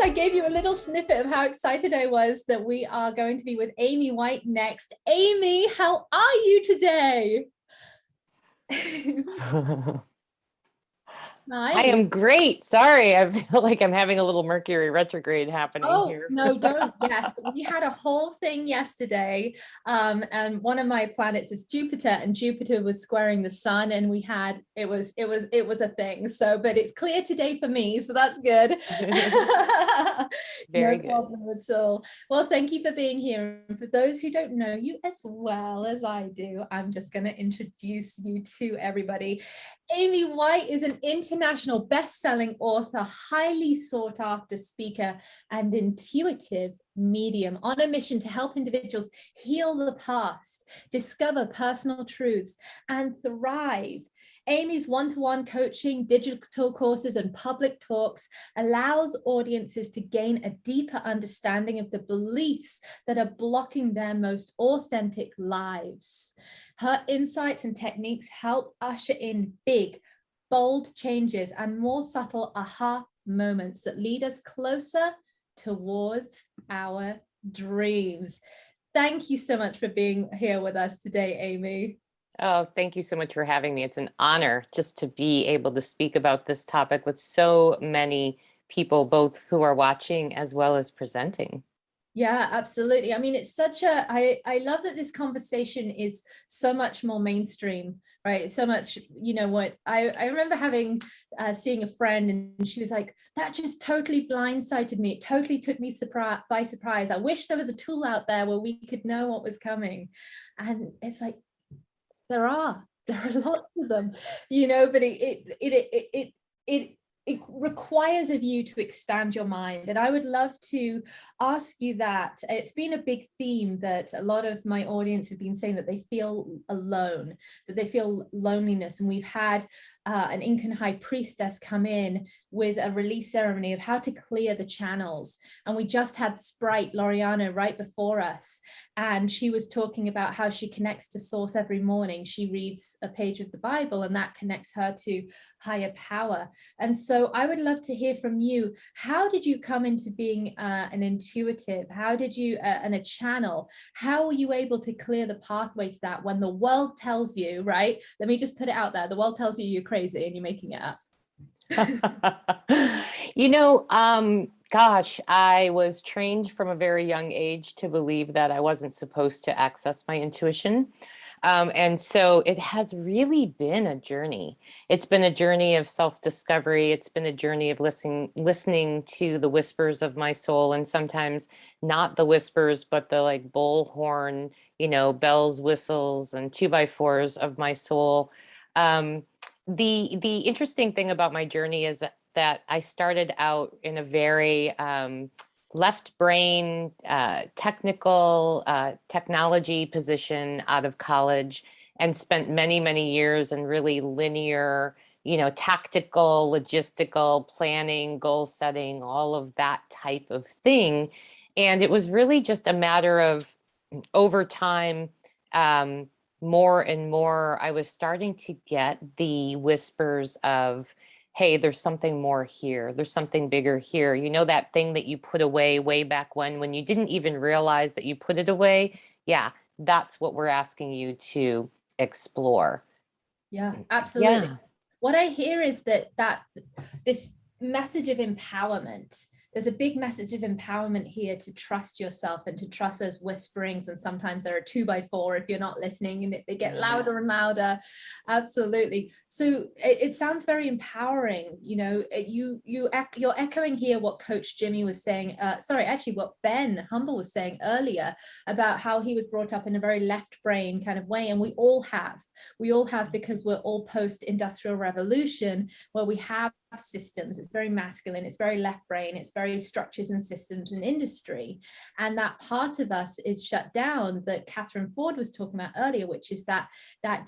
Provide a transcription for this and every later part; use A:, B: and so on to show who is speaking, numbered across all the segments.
A: I gave you a little snippet of how excited I was that we are going to be with Amy White next. Amy, how are you today?
B: I
A: Hi.
B: am great. Sorry, I feel like I'm having a little Mercury retrograde happening
A: Oh,
B: here.
A: no, don't. Yes, we had a whole thing yesterday. And one of my planets is Jupiter, and Jupiter was squaring the sun, and we had it was a thing. So, but it's clear today for me, so that's good. No
B: Very good.
A: problem at all. Well, thank you for being here. And for those who don't know you as well as I do, I'm just going to introduce you to everybody. Amy White is an international best-selling author, highly sought after speaker, and intuitive medium on a mission to help individuals heal the past, discover personal truths, and thrive. Amy's one-to-one coaching, digital courses, and public talks allows audiences to gain a deeper understanding of the beliefs that are blocking their most authentic lives. Her insights and techniques help usher in big, bold changes and more subtle aha moments that lead us closer towards our dreams. Thank you so much for being here with us today, Amy.
B: Oh, thank you so much for having me. It's an honor just to be able to speak about this topic with so many people, both who are watching as well as presenting.
A: Yeah, absolutely. I mean, it's such a, I love that this conversation is so much more mainstream, right? So much, what I remember having, seeing a friend and she was like, that just totally blindsided me. It totally took me by surprise. I wish there was a tool out there where we could know what was coming. And it's like, there are lots of them, but it requires of you to expand your mind. And I would love to ask you that. It's been a big theme that a lot of my audience have been saying, that they feel alone, that they feel loneliness. And we've had an Incan high priestess come in with a release ceremony of how to clear the channels. And we just had Sprite Loriano right before us. And she was talking about how she connects to source every morning. She reads a page of the Bible and that connects her to higher power. And so I would love to hear from you. How did you come into being an intuitive? How did you, and a channel, how were you able to clear the pathway to that when the world tells you, right? Let me just put it out there. The world tells you you're crazy and you're making it up.
B: Gosh, I was trained from a very young age to believe that I wasn't supposed to access my intuition. And so it has really been a journey. It's been a journey of self-discovery. It's been a journey of listening to the whispers of my soul, and sometimes not the whispers, but the like bullhorn, bells, whistles, and 2x4s of my soul. The interesting thing about my journey is that I started out in a very left brain, technical technology position out of college, and spent many, many years in really linear, tactical, logistical planning, goal setting, all of that type of thing. And it was really just a matter of over time, more and more, I was starting to get the whispers of, hey, there's something more here. There's something bigger here. You know, that thing that you put away way back when you didn't even realize that you put it away? Yeah, that's what we're asking you to explore.
A: Yeah, absolutely.
B: Yeah.
A: What I hear is that this message of empowerment, there's a big message of empowerment here to trust yourself and to trust those whisperings. And sometimes there are 2x4 if you're not listening, and they get louder and louder. Absolutely. So it sounds very empowering. You're echoing here what Coach Jimmy was saying. Actually, what Ben Humble was saying earlier about how he was brought up in a very left brain kind of way, and we all have, because we're all post-industrial revolution, where we have systems. It's very masculine, it's very left brain, it's very structures and systems and industry, and that part of us is shut down that Catherine Ford was talking about earlier, which is that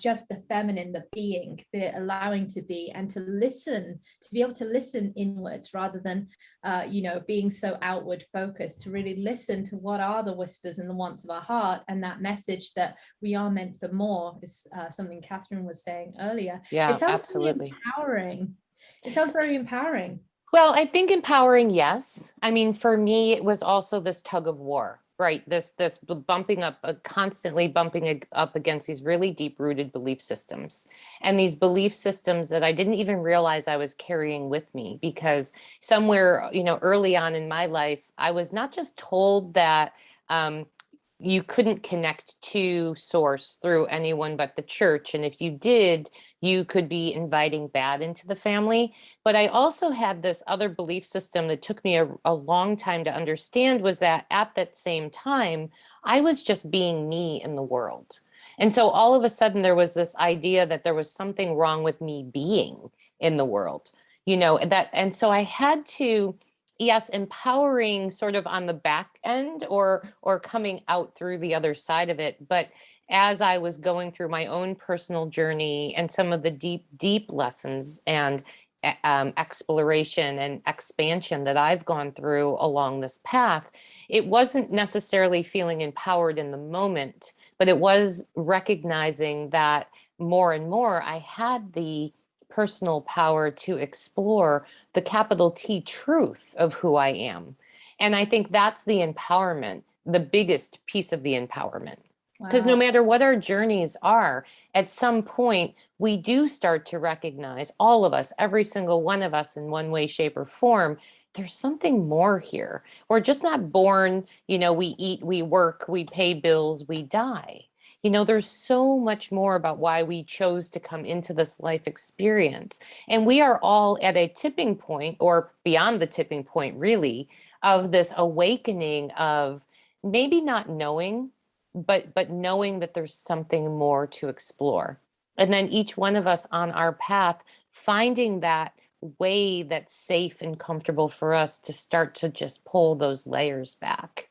A: just the feminine, the being, the allowing to be, and to listen, to be able to listen inwards rather than being so outward focused, to really listen to what are the whispers and the wants of our heart, and that message that we are meant for more is something Catherine was saying earlier.
B: Yeah,
A: It sounds really
B: absolutely.
A: empowering. It sounds very empowering.
B: Well, I think empowering, yes. I mean, for me, it was also this tug of war, right? This bumping up, constantly up against these really deep-rooted belief systems, and these belief systems that I didn't even realize I was carrying with me, because somewhere, early on in my life, I was not just told that you couldn't connect to source through anyone but the church, and if you did, you could be inviting bad into the family. But I also had this other belief system that took me a long time to understand, was that at that same time, I was just being me in the world. And so all of a sudden, there was this idea that there was something wrong with me being in the world, and so I had to, yes, empowering sort of on the back end, or coming out through the other side of it. But as I was going through my own personal journey and some of the deep lessons and exploration and expansion that I've gone through along this path, it wasn't necessarily feeling empowered in the moment, but it was recognizing that more and more I had the personal power to explore the capital T truth of who I am. And I think that's the empowerment, the biggest piece of the empowerment. Because no
A: Wow.
B: matter what our journeys are, at some point, we do start to recognize, all of us, every single one of us, in one way, shape, or form, there's something more here. We're just not born, we eat, we work, we pay bills, we die. There's so much more about why we chose to come into this life experience. And we are all at a tipping point, or beyond the tipping point, really, of this awakening of maybe not knowing, but knowing that there's something more to explore. And then each one of us on our path, finding that way that's safe and comfortable for us to start to just pull those layers back.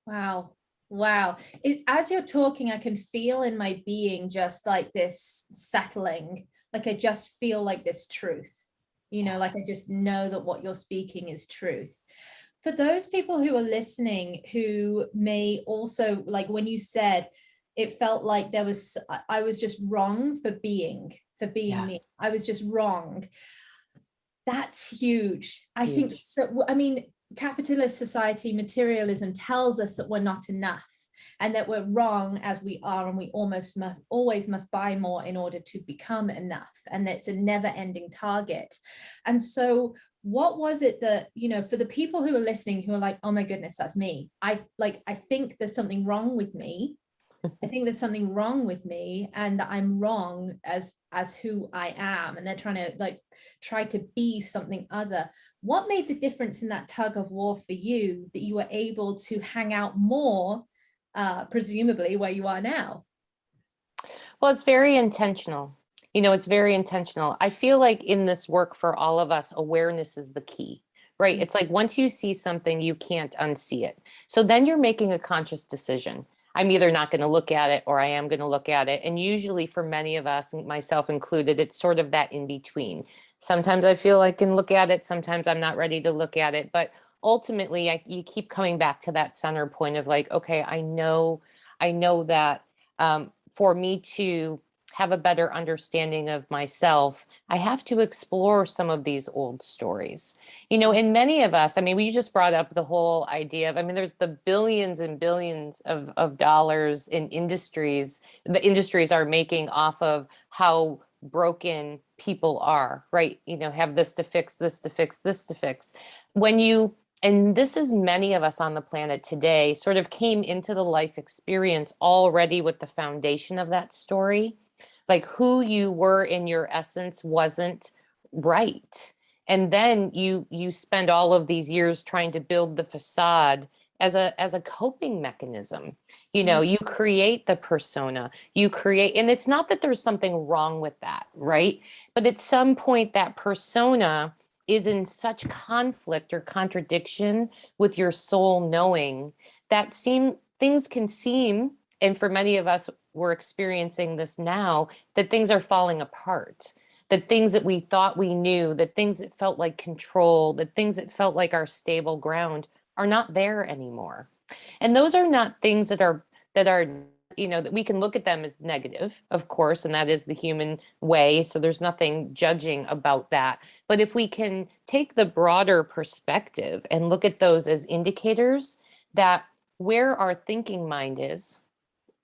A: Wow. Wow. As you're talking, I can feel in my being just like this settling. Like I just feel like this truth, like I just know that what you're speaking is truth. For those people who are listening, who may also, like when you said, it felt like I was just wrong for being me. I was just wrong. That's huge. I think
B: Huge.
A: so. I mean, capitalist society, materialism tells us that we're not enough and that we're wrong as we are, and we always must buy more in order to become enough, and it's a never-ending target. And so what was it that, for the people who are listening, who are like, oh my goodness, that's me, I think there's something wrong with me. I think there's something wrong with me, and I'm wrong as who I am, and they're trying to try to be something other. What made the difference in that tug of war for you, that you were able to hang out more, presumably where you are now?
B: Well, it's very intentional. It's very intentional. I feel like in this work, for all of us, awareness is the key, right? It's like once you see something, you can't unsee it. So then you're making a conscious decision. I'm either not going to look at it, or I am going to look at it. And usually for many of us, and myself included, it's sort of that in between. Sometimes I feel I can look at it. Sometimes I'm not ready to look at it. But ultimately, you keep coming back to that center point of like, okay, I know that for me to have a better understanding of myself, I have to explore some of these old stories. And many of us, I mean, we just brought up the whole idea of, I mean, there's the billions and billions of dollars in industries, the industries are making off of how broken people are, right? Have this to fix, this to fix, this to fix. And this is many of us on the planet today sort of came into the life experience already with the foundation of that story. Like who you were in your essence wasn't right. And then you spend all of these years trying to build the facade as a coping mechanism. You create the persona, and it's not that there's something wrong with that, right? But at some point that persona is in such conflict or contradiction with your soul knowing that things can seem, and for many of us, we're experiencing this now, that things are falling apart, that things that we thought we knew, that things that felt like control, that things that felt like our stable ground are not there anymore. And those are not things that are that we can look at them as negative, of course, and that is the human way. So there's nothing judging about that. But if we can take the broader perspective and look at those as indicators that where our thinking mind is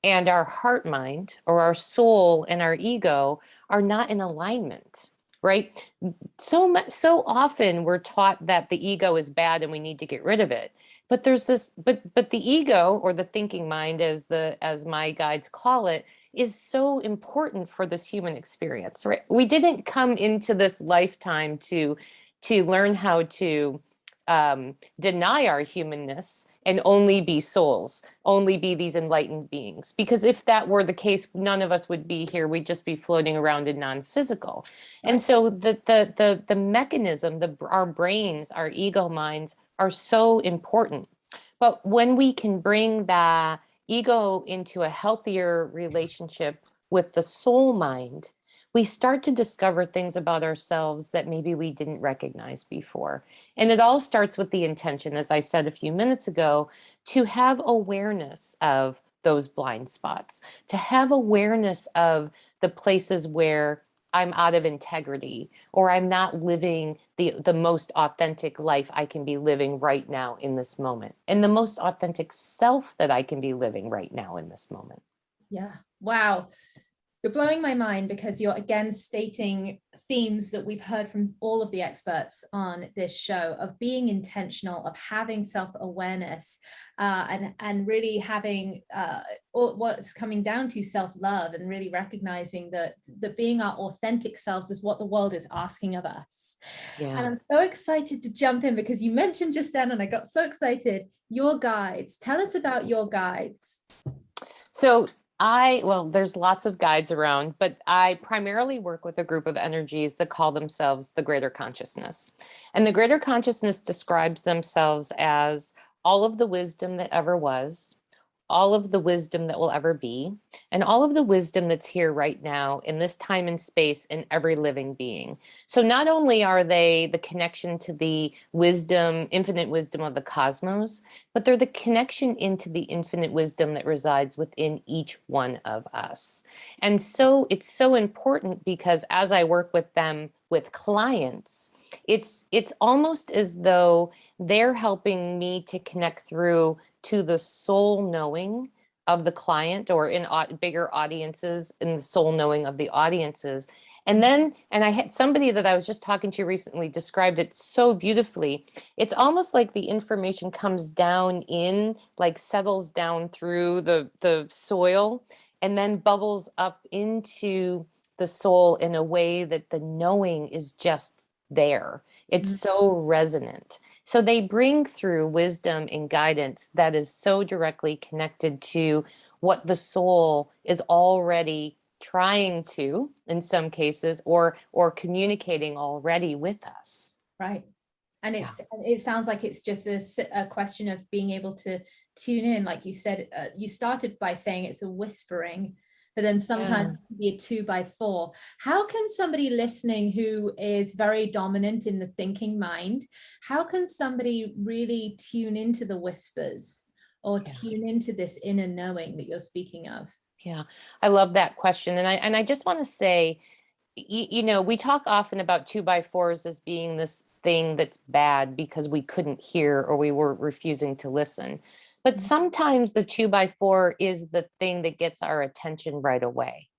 B: and our heart mind, or our soul and our ego, are not in alignment, right? So often we're taught that the ego is bad and we need to get rid of it. But there's this, but the ego, or the thinking mind, as my guides call it, is so important for this human experience, right? We didn't come into this lifetime to learn how to deny our humanness and only be souls, only be these enlightened beings. Because if that were the case, none of us would be here. We'd just be floating around in non-physical. Right. And so the mechanism, our brains, our ego minds are so important. But when we can bring the ego into a healthier relationship with the soul mind, we start to discover things about ourselves that maybe we didn't recognize before. And it all starts with the intention, as I said a few minutes ago, to have awareness of those blind spots, to have awareness of the places where I'm out of integrity, or I'm not living the most authentic life I can be living right now in this moment, and the most authentic self that I can be living right now in this moment.
A: Yeah. Wow. You're blowing my mind, because you're again stating themes that we've heard from all of the experts on this show, of being intentional, of having self-awareness, and really having what's coming down to self-love, and really recognizing that being our authentic selves is what the world is asking of us. Yeah. And I'm so excited to jump in, because you mentioned just then, and I got so excited, your guides. Tell us about your guides.
B: So well, there's lots of guides around, but I primarily work with a group of energies that call themselves the greater consciousness. And the greater consciousness describes themselves as all of the wisdom that ever was, all of the wisdom that will ever be, and all of the wisdom that's here right now in this time and space in every living being. So not only are they the connection to the wisdom, infinite wisdom of the cosmos, but they're the connection into the infinite wisdom that resides within each one of us. And so it's so important, because as I work with them with clients, it's almost as though they're helping me to connect through to the soul knowing of the client, or in bigger audiences, in the soul knowing of the audiences. And I had somebody that I was just talking to recently described it so beautifully. It's almost like the information comes down in, like settles down through the soil, and then bubbles up into the soul in a way that the knowing is just there. It's so resonant. So they bring through wisdom and guidance that is so directly connected to what the soul is already trying to, in some cases, or communicating already with us.
A: Right. And it sounds like it's just a question of being able to tune in. Like you said, you started by saying it's a whispering, but then sometimes it can be a 2x4. How can somebody listening who is very dominant in the thinking mind, how can somebody really tune into the whispers, or tune into this inner knowing that you're speaking of?
B: Yeah, I love that question. And I just want to say, we talk often about 2x4s as being this thing that's bad because we couldn't hear, or we were refusing to listen. But sometimes the 2x4 is the thing that gets our attention right away.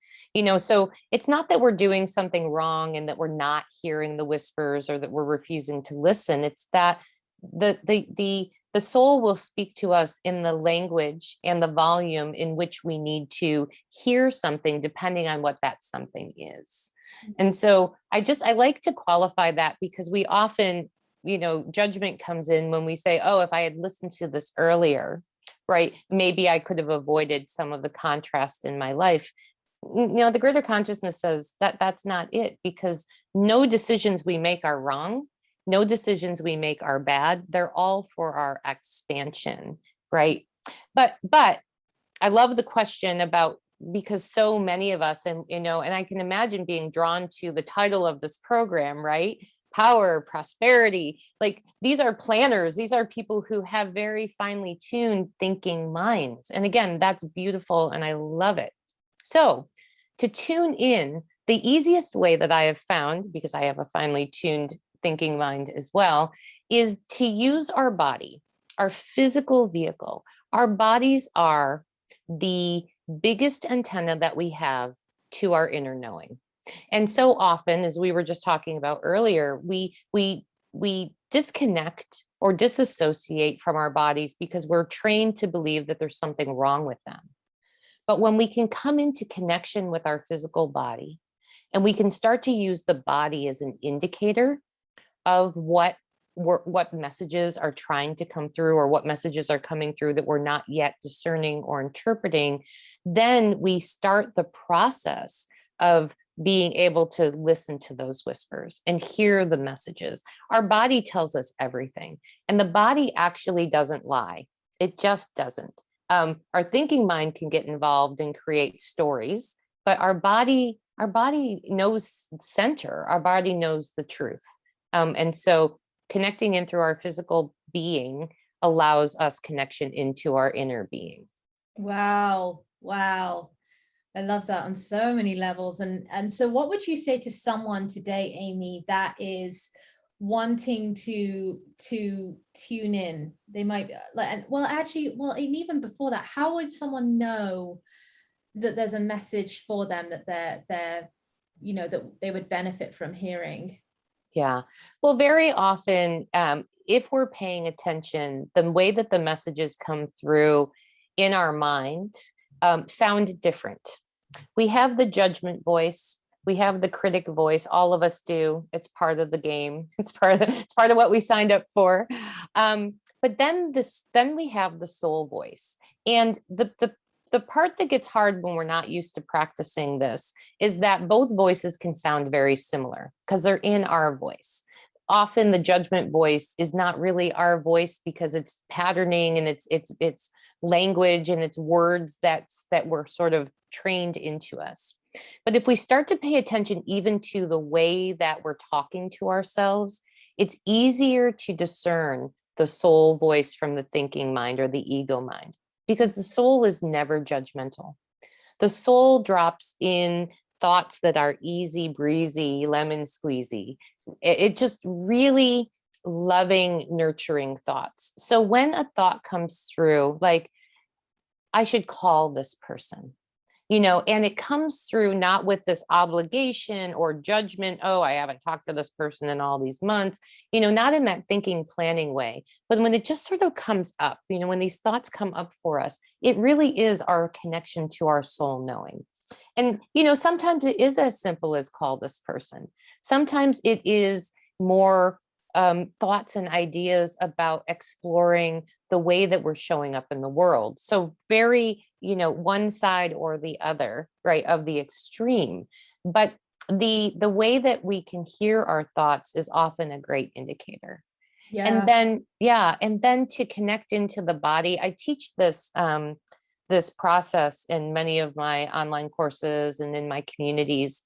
B: So it's not that we're doing something wrong and that we're not hearing the whispers, or that we're refusing to listen. It's that the soul will speak to us in the language and the volume in which we need to hear something, depending on what that something is. And so I like to qualify that, because we often, judgment comes in when we say, oh, if I had listened to this earlier, right, maybe I could have avoided some of the contrast in my life. The greater consciousness says that that's not it, because no decisions we make are wrong. No decisions we make are bad. They're all for our expansion, right? But I love the question about, because so many of us, and I can imagine being drawn to the title of this program, right? power, prosperity. Like these are planners. These are people who have very finely tuned thinking minds. And again, that's beautiful and I love it. So to tune in, the easiest way that I have found, because I have a finely tuned thinking mind as well, is to use our body, our physical vehicle. Our bodies are the biggest antenna that we have to our inner knowing. And so often, as we were just talking about earlier, we disconnect or disassociate from our bodies because we're trained to believe that there's something wrong with them. But when we can come into connection with our physical body and we can start to use the body as an indicator of what messages are trying to come through or what messages are coming through that we're not yet discerning or interpreting, then we start the process of being able to listen to those whispers and hear the messages. Our body tells us everything, and the body actually doesn't lie. It just doesn't. Our thinking mind can get involved and create stories, but our body knows center. Our body knows the truth. And so connecting in through our physical being allows us connection into our inner being.
A: Wow. Wow. I love that on so many levels. And so what would you say to someone today, Amy, that is wanting to tune in? They might like, well, actually, well, and even before that, how would someone know that there's a message for them that they're that they would benefit from hearing?
B: Yeah. Well, very often, if we're paying attention, the way that the messages come through in our mind sound different. We have the judgment voice. We have the critic voice. All of us do. It's part of the game. It's part of what we signed up for. But then we have the soul voice. And the part that gets hard when we're not used to practicing this is that both voices can sound very similar because they're in our voice. Often the judgment voice is not really our voice because it's patterning and it's language and it's words that were sort of trained into us. But if we start to pay attention even to the way that we're talking to ourselves, it's easier to discern the soul voice from the thinking mind or the ego mind, because the soul is never judgmental. The soul drops in thoughts that are easy breezy, lemon squeezy. It just really loving, nurturing thoughts. So when a thought comes through, like, I should call this person, and it comes through not with this obligation or judgment. Oh, I haven't talked to this person in all these months, not in that thinking, planning way. But when it just sort of comes up, when these thoughts come up for us, it really is our connection to our soul knowing. And, sometimes it is as simple as call this person. Sometimes it is more thoughts and ideas about exploring the way that we're showing up in the world. So very, one side or the other, right, of the extreme. But the way that we can hear our thoughts is often a great indicator.
A: Yeah.
B: And then to connect into the body, I teach this this process in many of my online courses and in my communities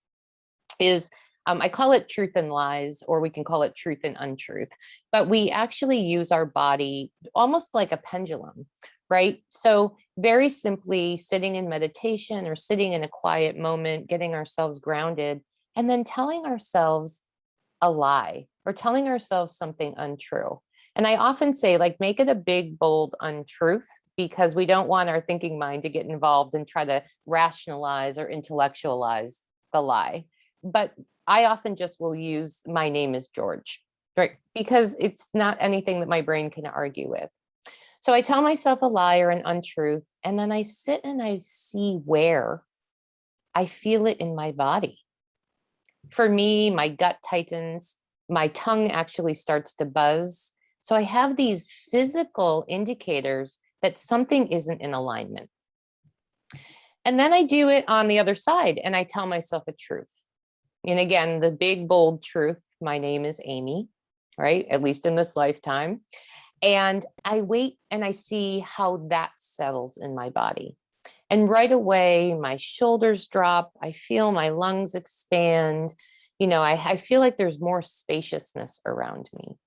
B: is I call it truth and lies, or we can call it truth and untruth. But we actually use our body almost like a pendulum, right? So very simply sitting in meditation or sitting in a quiet moment, getting ourselves grounded, and then telling ourselves a lie or telling ourselves something untrue. And I often say, like, make it a big, bold untruth, because we don't want our thinking mind to get involved and try to rationalize or intellectualize the lie. But I often just will use my name is George, right? Because it's not anything that my brain can argue with. So I tell myself a lie or an untruth, and then I sit and I see where I feel it in my body. For me, my gut tightens, my tongue actually starts to buzz. So I have these physical indicators that something isn't in alignment. And then I do it on the other side and I tell myself a truth. And again, the big, bold truth, my name is Amy, right? At least in this lifetime. And I wait and I see how that settles in my body. And right away, my shoulders drop. I feel my lungs expand. I feel like there's more spaciousness around me.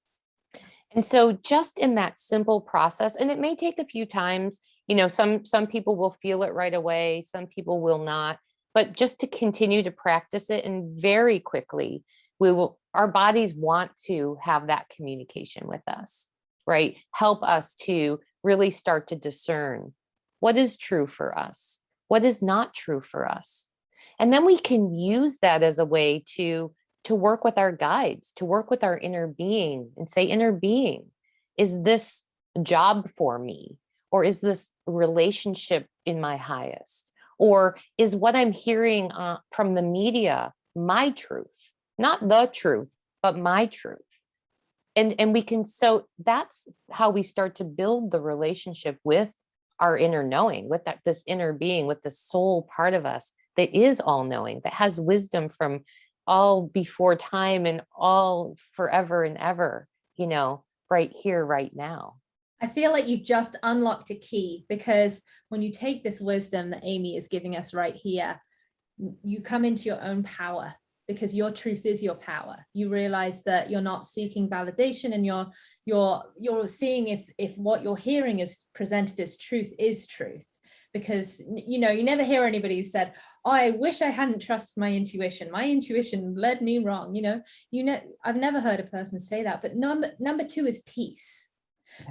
B: And so just in that simple process, and it may take a few times, some people will feel it right away, some people will not, but just to continue to practice it, and very quickly, our bodies want to have that communication with us, right? Help us to really start to discern what is true for us, what is not true for us. And then we can use that as a way to work with our guides, to work with our inner being and say, inner being, is this job for me? Or is this relationship in my highest? Or is what I'm hearing from the media my truth? Not the truth, but my truth. And we can, so that's how we start to build the relationship with our inner knowing, with this inner being, with the soul part of us that is all knowing, that has wisdom from all before time and all forever and ever, right here, right now.
A: I feel like you've just unlocked a key, because when you take this wisdom that Amy is giving us right here, you come into your own power, because your truth is your power. You realize that you're not seeking validation, and you're seeing if what you're hearing is presented as truth is truth. Because you never hear anybody who said, oh, I wish I hadn't trusted my intuition. My intuition led me wrong. I've never heard a person say that. But number two is peace,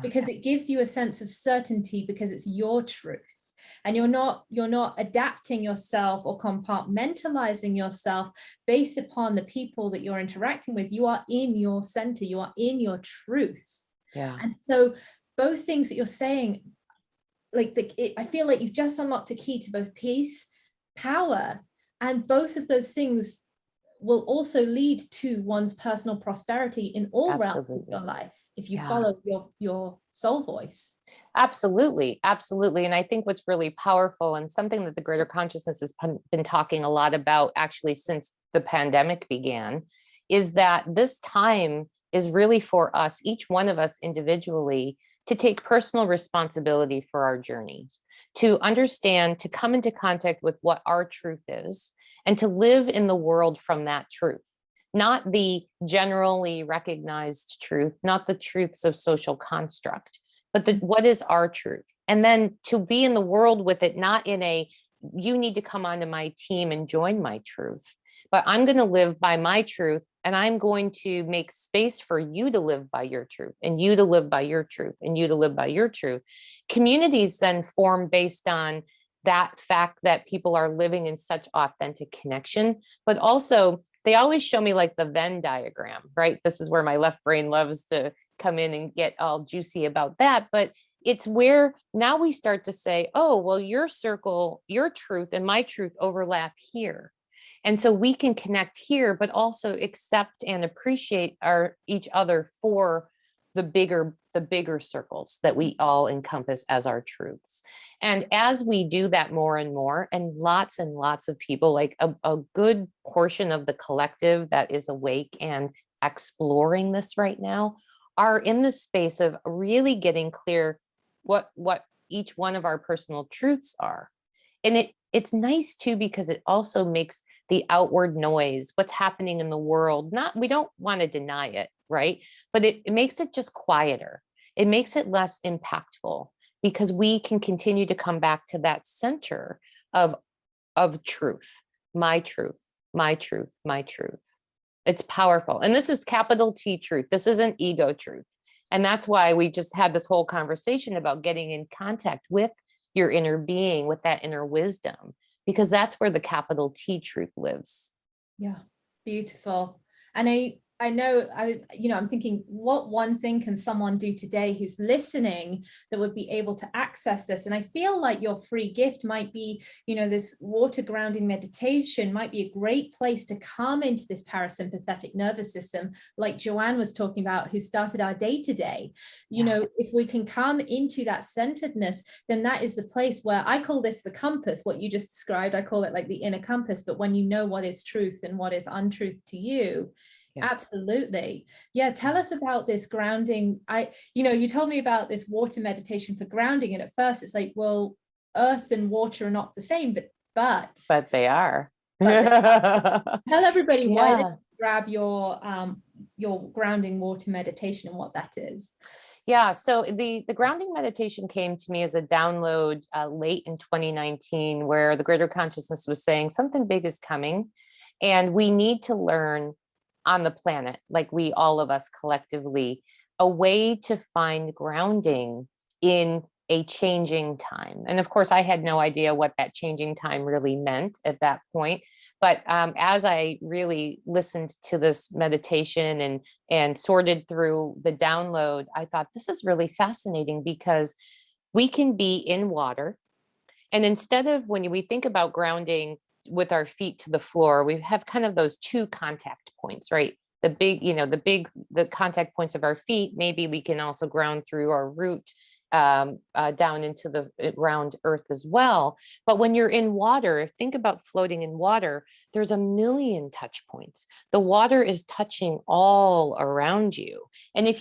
A: because it gives you a sense of certainty, because it's your truth. And you're not adapting yourself or compartmentalizing yourself based upon the people that you're interacting with. You are in your center, you are in your truth.
B: Yeah.
A: And so both things that you're saying, I feel like you've just unlocked a key to both peace, power, and both of those things will also lead to one's personal prosperity in all realms of your life, if you follow your soul voice.
B: Absolutely. Absolutely. And I think what's really powerful, and something that the greater consciousness has been talking a lot about actually since the pandemic began, is that this time is really for us, each one of us individually, to take personal responsibility for our journeys, to understand, to come into contact with what our truth is, and to live in the world from that truth, not the generally recognized truth, not the truths of social construct, but what is our truth? And then to be in the world with it, not in a, you need to come onto my team and join my truth, but I'm going to live by my truth, and I'm going to make space for you to live by your truth, and you to live by your truth, and you to live by your truth. Communities then form based on that fact that people are living in such authentic connection, but also they always show me like the Venn diagram, right? This is where my left brain loves to come in and get all juicy about that. But it's where now we start to say, oh, well, your circle, your truth and my truth overlap here. And so we can connect here, but also accept and appreciate each other for the bigger circles that we all encompass as our truths. And as we do that more and more, and lots of people, like a good portion of the collective that is awake and exploring this right now, are in the space of really getting clear what each one of our personal truths are. And it's nice too, because it also makes the outward noise, what's happening in the world, we don't want to deny it, right? But it makes it just quieter. It makes it less impactful, because we can continue to come back to that center of truth, my truth, my truth, my truth. It's powerful. And this is capital T truth. This isn't ego truth. And that's why we just had this whole conversation about getting in contact with your inner being, with that inner wisdom, because that's where the capital T truth lives.
A: Yeah, beautiful. And I know, I'm thinking, what one thing can someone do today who's listening that would be able to access this? And I feel like your free gift might be, this water grounding meditation might be a great place to come into this parasympathetic nervous system, like Joanne was talking about, who started our day today. If we can come into that centeredness, then that is the place where I call this the compass, what you just described. I call it like the inner compass, but when you know what is truth and what is untruth to you. Yeah. Absolutely. Yeah. Tell us about this grounding. You told me about this water meditation for grounding. And at first it's like, well, earth and water are not the same, but
B: they are.
A: Tell everybody why they're grab your grounding water meditation and what that is.
B: Yeah, so the grounding meditation came to me as a download late in 2019, where the greater consciousness was saying something big is coming, and we need to learn on the planet, like we all of us collectively, a way to find grounding in a changing time. And of course, I had no idea what that changing time really meant at that point. But as I really listened to this meditation and sorted through the download, I thought this is really fascinating, because we can be in water. And instead of, when we think about grounding with our feet to the floor, we have kind of those two contact points, right? The contact points of our feet. Maybe we can also ground through our root down into the ground earth as well. But when you're in water, think about floating in water, there's a million touch points. The water is touching all around you. And if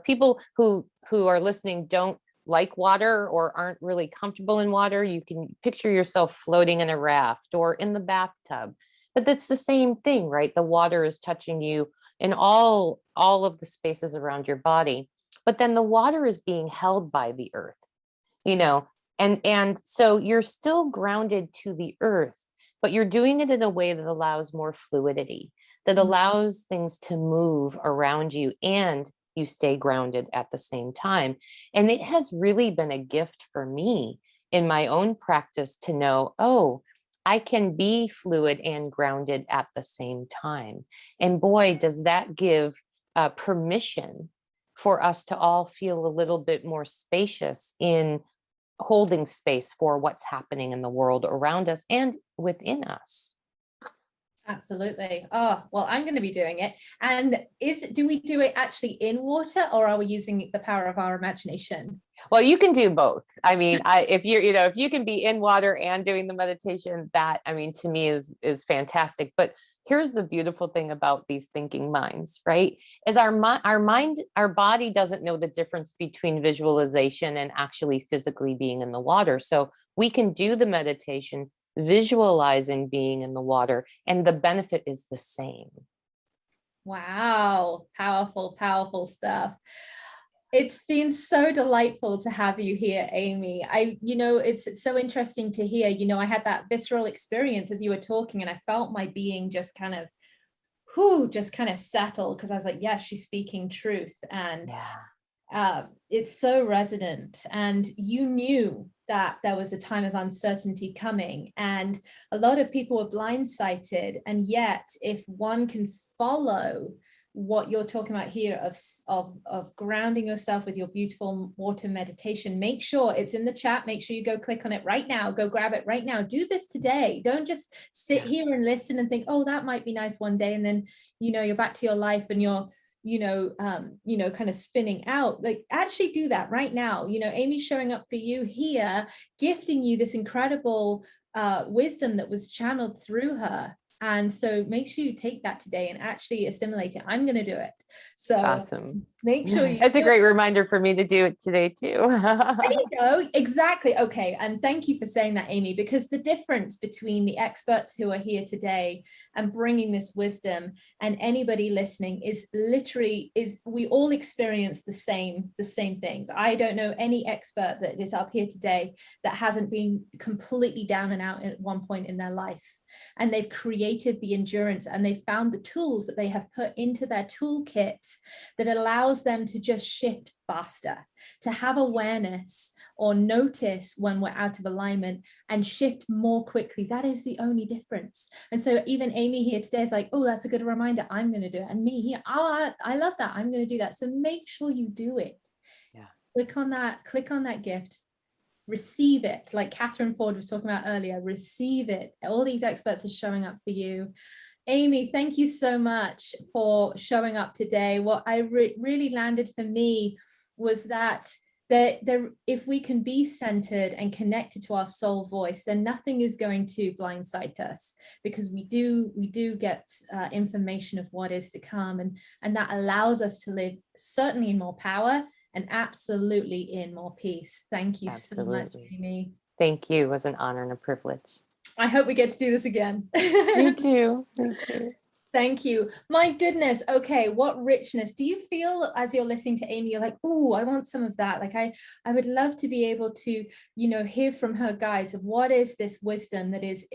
B: people who are listening don't like water or aren't really comfortable in water, you can picture yourself floating in a raft or in the bathtub. But that's the same thing, right? The water is touching you in all of the spaces around your body. But then the water is being held by the earth, and so you're still grounded to the earth, but you're doing it in a way that allows more fluidity, that allows things to move around you, and you stay grounded at the same time. And it has really been a gift for me in my own practice to know, oh, I can be fluid and grounded at the same time. And boy, does that give permission for us to all feel a little bit more spacious in holding space for what's happening in the world around us and within us.
A: Absolutely. Oh, well, I'm going to be doing it. And do we do it actually in water, or are we using the power of our imagination?
B: Well, you can do both. I mean, if you can be in water and doing the meditation, that, I mean, to me is fantastic. But here's the beautiful thing about these thinking minds, right? Is our mind, our body doesn't know the difference between visualization and actually physically being in the water. So we can do the meditation visualizing being in the water, and the benefit is the same.
A: Wow. Powerful, powerful stuff. It's been so delightful to have you here, Amy. It's so interesting to hear. I had that visceral experience as you were talking, and I felt my being just kind of settle, because I was like, yes, she's speaking truth. And it's so resonant. And you knew that there was a time of uncertainty coming, and a lot of people were blindsided. And yet, if one can follow what you're talking about here of grounding yourself with your beautiful water meditation, make sure it's in the chat. Make sure you go click on it right now. Go grab it right now. Do this today. Don't just sit here and listen and think, oh, that might be nice one day, and then you're back to your life and you're kind of spinning out. Like, actually do that right now. Amy's showing up for you here, gifting you this incredible wisdom that was channeled through her. And so make sure you take that today and actually assimilate it. I'm going to do it. So
B: awesome.
A: Make sure you
B: It's a great reminder for me to do it today too.
A: There you go. Exactly. Okay. And thank you for saying that, Amy, because the difference between the experts who are here today and bringing this wisdom and anybody listening is we all experience the same things. I don't know any expert that is up here today that hasn't been completely down and out at one point in their life. And they've created the endurance, and they've found the tools that they have put into their toolkit that allows them to just shift faster, to have awareness or notice when we're out of alignment and shift more quickly. That is the only difference. And so even Amy here today is like, oh, that's a good reminder. I'm going to do it. And me here, oh, I love that. I'm going to do that. So make sure you do it.
B: Yeah.
A: Click on that gift. Receive it. Like Catherine Ford was talking about earlier, receive it. All these experts are showing up for you. Amy, thank you so much for showing up today. What I really landed for me was that if we can be centered and connected to our soul voice, then nothing is going to blindside us, because we do get information of what is to come, and that allows us to live certainly in more power and absolutely in more peace. Thank you so much, Amy.
B: Thank you. It was an honor and a privilege.
A: I hope we get to do this again.
B: Me too. Me too.
A: Thank you. My goodness. Okay. What richness do you feel as you're listening to Amy? You're like, oh, I want some of that. Like, I would love to be able to, hear from her, guys, of what is this wisdom that is,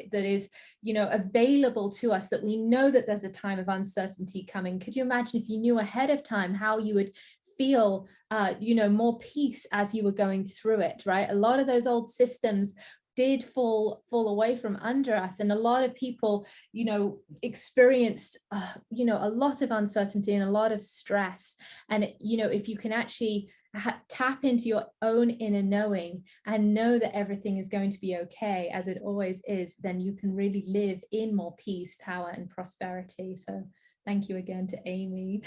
A: available to us, that we know that there's a time of uncertainty coming. Could you imagine if you knew ahead of time how you would feel, more peace as you were going through it, right? A lot of those old systems did fall away from under us, and a lot of people experienced a lot of uncertainty and a lot of stress. And if you can actually tap into your own inner knowing and know that everything is going to be okay, as it always is, then you can really live in more peace, power, and prosperity. So thank you again to Amy.